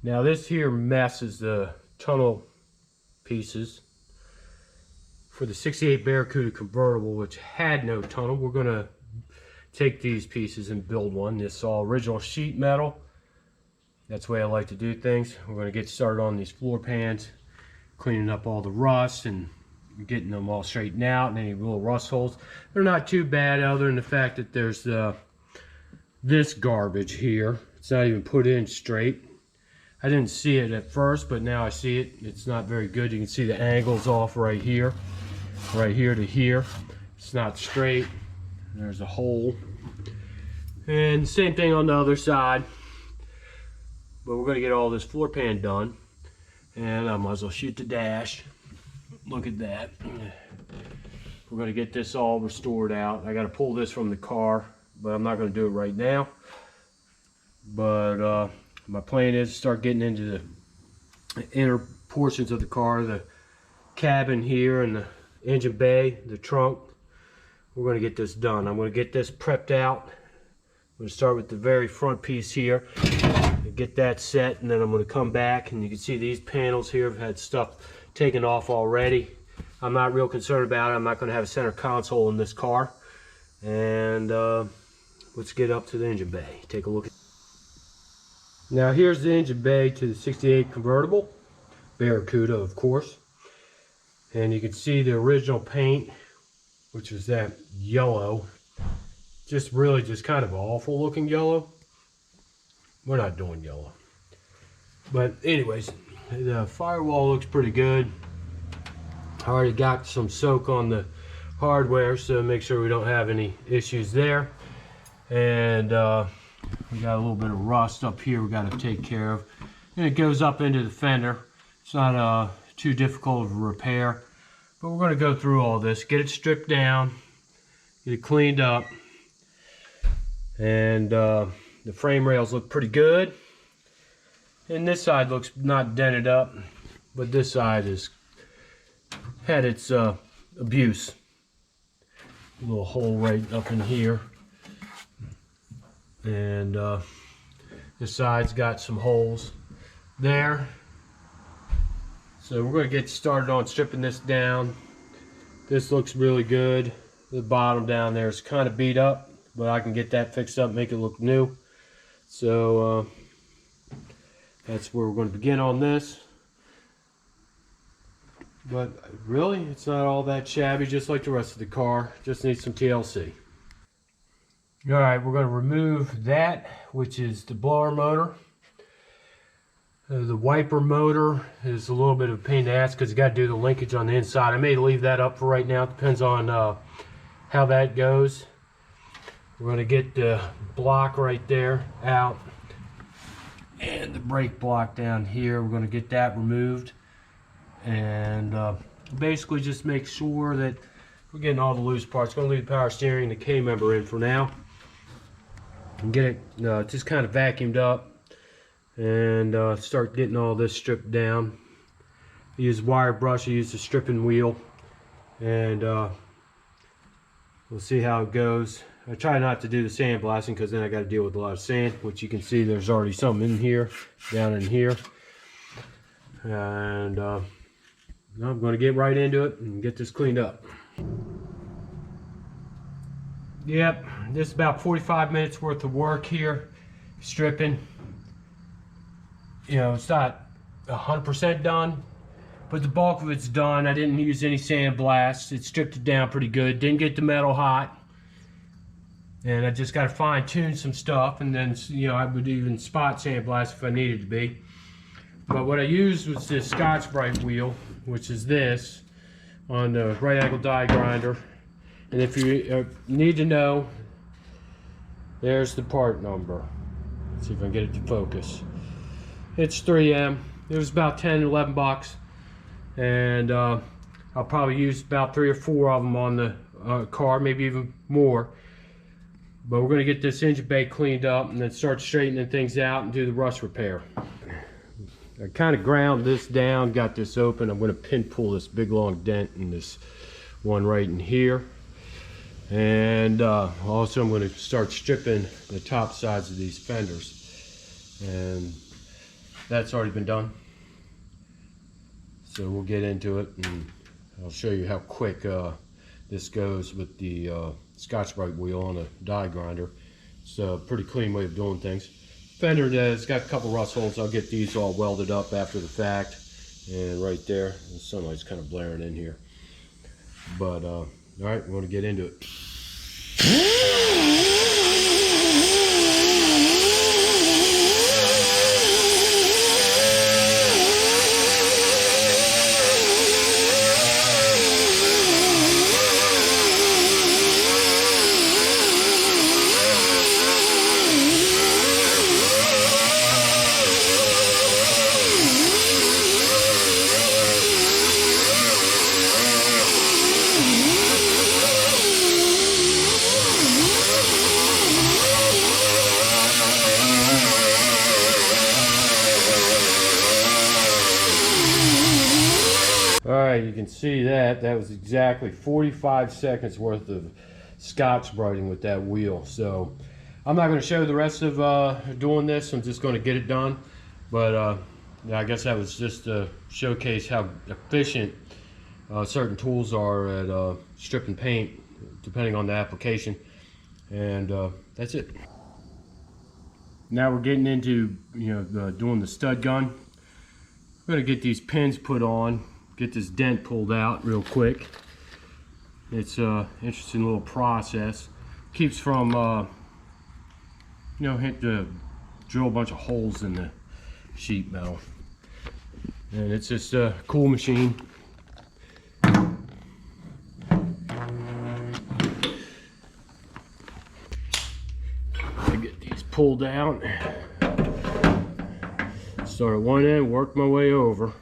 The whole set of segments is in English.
Now this here mess is the tunnel pieces for the 68 Barracuda convertible, which had no tunnel. We're gonna take these pieces and build one. This is all original sheet metal. That's the way I like to do things. We're gonna get started on these floor pans, cleaning up all the rust and getting them all straightened out and any little rust holes. They're not too bad other than the fact that there's this garbage here. It's not even put in straight. I didn't see it at first, but now I see it. It's not very good. You can see the angles off right here to here. It's not straight. There's a hole. And same thing on the other side. But we're gonna get all this floor pan done. And I might as well shoot the dash. Look at that. We're gonna get this all restored out. I gotta pull this from the car, but I'm not gonna do it right now. But my plan is to start getting into the inner portions of the car, the cabin here and the engine bay, the trunk. We're gonna get this done. I'm gonna get this prepped out. I'm gonna start with the very front piece here, get that set, and then I'm gonna come back and you can see these panels here have had stuff taken off already. I'm not real concerned about it. I'm not gonna have a center console in this car. And let's get up to the engine bay. Take a look at. Now here's the engine bay to the 68 convertible, Barracuda of course. And you can see the original paint, which is that yellow. Just kind of awful looking yellow. We're not doing yellow. But anyways, the firewall looks pretty good. I already got some soak on the hardware, so make sure we don't have any issues there. And we got a little bit of rust up here we got to take care of. And it goes up into the fender. It's not too difficult of a repair. But we're going to go through all this, get it stripped down, get it cleaned up. And the frame rails look pretty good. And this side looks not dented up, but this side has had its abuse. A little hole right up in here. And this side's got some holes there. So we're going to get started on stripping this down. This looks really good. The bottom down there is kind of beat up, but I can get that fixed up, make it look new. So that's where we're going to begin on this. But really, it's not all that shabby, just like the rest of the car. Just needs some TLC. Alright, we're going to remove that, which is the blower motor. The wiper motor is a little bit of a pain in the ass because you got to do the linkage on the inside. I may leave that up for right now. It depends on how that goes. We're going to get the block right there out. And the brake block down here, we're going to get that removed. And basically just make sure that we're getting all the loose parts. Going to leave the power steering and the K-member in for now. And get it just kind of vacuumed up. And start getting all this stripped down. I use wire brush, I use the stripping wheel. And we'll see how it goes. I try not to do the sandblasting because then I got to deal with a lot of sand, which you can see there's already some in here, down in here. And I'm going to get right into it and get this cleaned up. Yep, this is about 45 minutes worth of work here, stripping. You know, it's not 100% done, but the bulk of it's done. I didn't use any sandblast. It stripped it down pretty good. Didn't get the metal hot. And I just got to fine tune some stuff, and then, you know, I would even spot sandblast if I needed to be. But what I used was this Scotch-Brite wheel, which is this, on the right angle die grinder. And if you need to know, there's the part number. Let's see if I can get it to focus. It's 3M. It was about 10, 11 bucks. And I'll probably use about 3 or 4 of them on the car, maybe even more. But we're going to get this engine bay cleaned up and then start straightening things out and do the rust repair. I kind of ground this down, got this open. I'm going to pin pull this big long dent in this one right in here. And also I'm going to start stripping the top sides of these fenders. And that's already been done. So we'll get into it and I'll show you how quick this goes with the Scotch-Brite wheel on a die grinder. It's a pretty clean way of doing things. Fender has got a couple rust holes. I'll get these all welded up after the fact. And right there, the sunlight's kind of blaring in here. But all right, we're going to get into it. Alright, you can see that was exactly 45 seconds worth of Scotch-Briting with that wheel. So I'm not going to show the rest of doing this. I'm just going to get it done. But yeah, I guess that was just to showcase how efficient certain tools are at stripping paint, depending on the application. And that's it. Now we're getting into doing the stud gun. We're going to get these pins put on. Get this dent pulled out real quick. It's an interesting little process. Keeps from hit to drill a bunch of holes in the sheet metal. And it's just a cool machine. I get these pulled out. Start at one end, work my way over.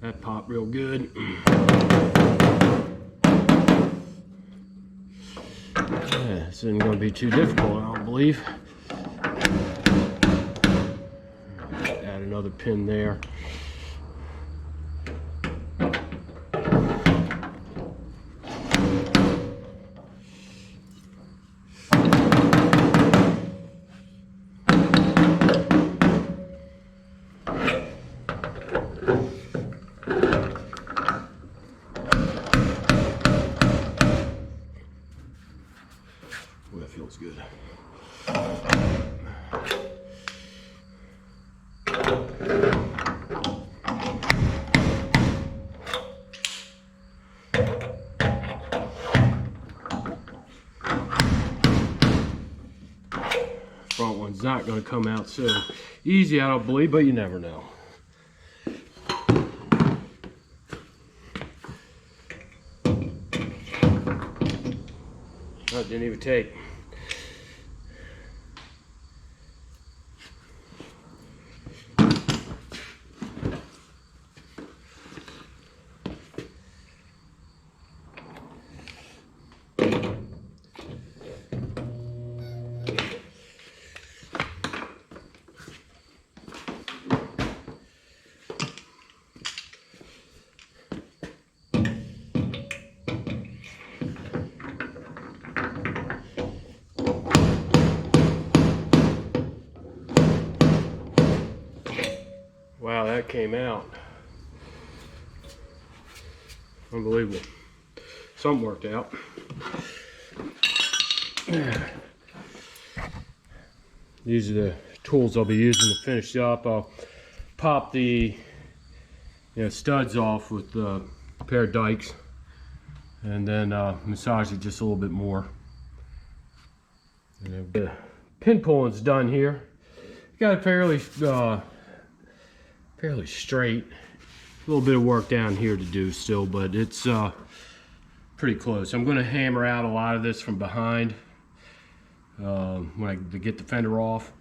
That popped real good. Yeah, this isn't going to be too difficult, I don't believe. Add another pin there. That feels good. Front one's not going to come out so easy, I don't believe, but you never know. That didn't even take. Wow, that came out. Unbelievable. Something worked out. These are the tools I'll be using to finish up. I'll pop the studs off with a pair of dikes and then massage it just a little bit more. And the pin pulling's done here. Got it fairly straight. A little bit of work down here to do still, but it's pretty close. I'm going to hammer out a lot of this from behind when I get the fender off.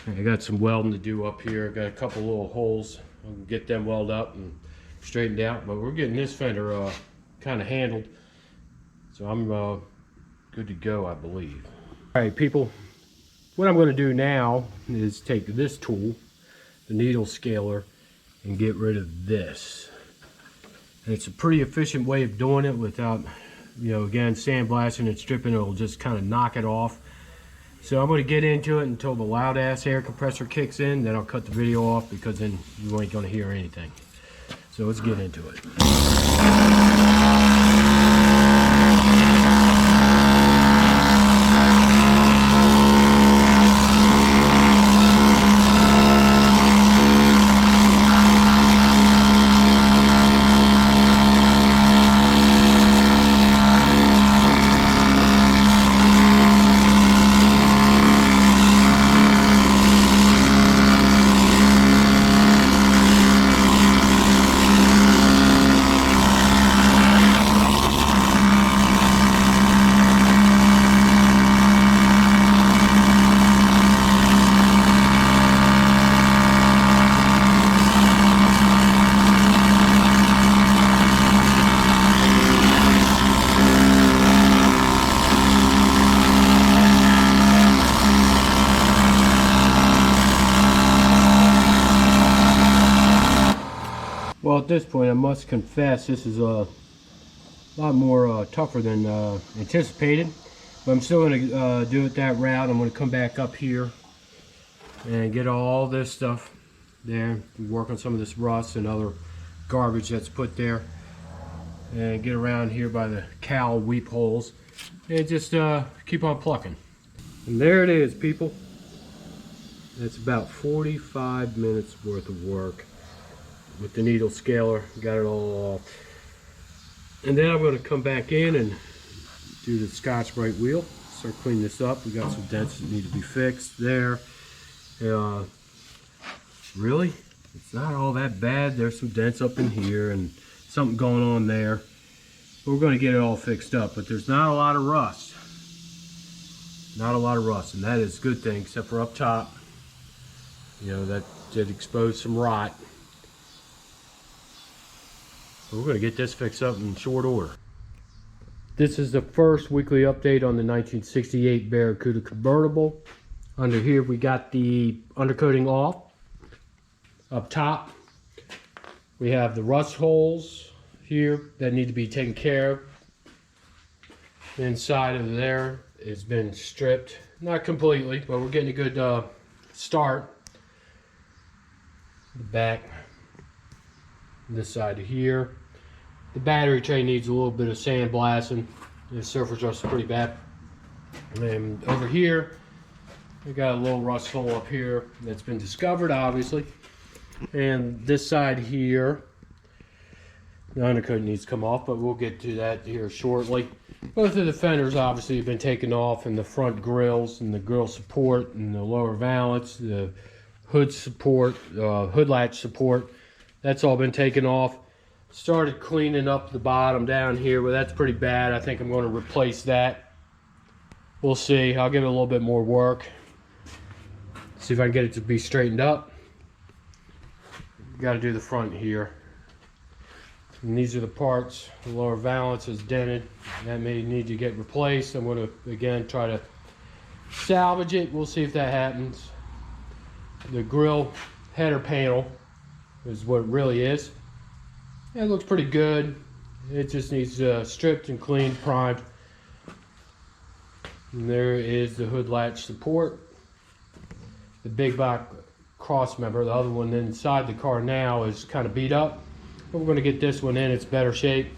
I got some welding to do up here. I got a couple little holes. I'll get them welded up and straightened out, but we're getting this fender kind of handled. So I'm good to go, I believe. All right, people, what I'm going to do now is take this tool, the needle scaler, and get rid of this. And it's a pretty efficient way of doing it without, you know, again, sandblasting and stripping. It'll just kind of knock it off. So I'm going to get into it until the loud ass air compressor kicks in. Then I'll cut the video off because then you ain't going to hear anything. So let's get into it. Well, at this point, I must confess this is a lot more tougher than anticipated. But I'm still going to do it that route. I'm going to come back up here and get all this stuff there. Work on some of this rust and other garbage that's put there. And get around here by the cowl weep holes. And just keep on plucking. And there it is, people. That's about 45 minutes worth of work. With the needle scaler, got it all off. And then I'm going to come back in and do the Scotch-Brite wheel. Start cleaning this up. We got some dents that need to be fixed there. Really, it's not all that bad. There's some dents up in here and something going on there. But we're going to get it all fixed up. But there's not a lot of rust. Not a lot of rust, and that is a good thing, except for up top. You know, that did expose some rot. We're going to get this fixed up in short order. This is the first weekly update on the 1968 Barracuda Convertible. Under here we got the undercoating off. Up top we have the rust holes here that need to be taken care of. Inside of there has been stripped. Not completely, but we're getting a good start. The back, this side of here. The battery tray needs a little bit of sandblasting. The surface rust is pretty bad. And then over here, we got a little rust hole up here that's been discovered, obviously. And this side here, the undercoat needs to come off, but we'll get to that here shortly. Both of the fenders obviously have been taken off, and the front grills and the grill support and the lower valance, the hood support, hood latch support, that's all been taken off. Started cleaning up the bottom down here, but that's pretty bad. I think I'm going to replace that. We'll see. I'll give it a little bit more work. See if I can get it to be straightened up. Got to do the front here. And these are the parts. The lower valance is dented. That may need to get replaced. I'm going to, again, try to salvage it. We'll see if that happens. The grill header panel is what it really is. It looks pretty good. It just needs stripped and cleaned, primed. And there is the hood latch support. The big block cross member, the other one inside the car now, is kind of beat up. But we're going to get this one in its better shape.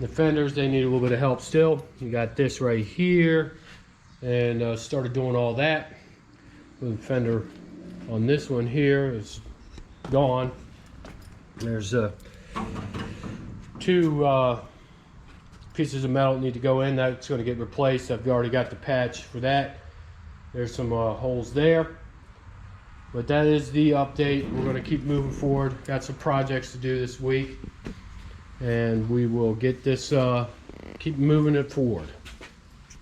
The fenders, they need a little bit of help still. You got this right here. And started doing all that. The fender on this one here is gone. There's two pieces of metal that need to go in. That's going to get replaced. I've already got the patch for that. There's some holes there. But that is the update. We're going to keep moving forward. Got some projects to do this week. And we will get this, keep moving it forward.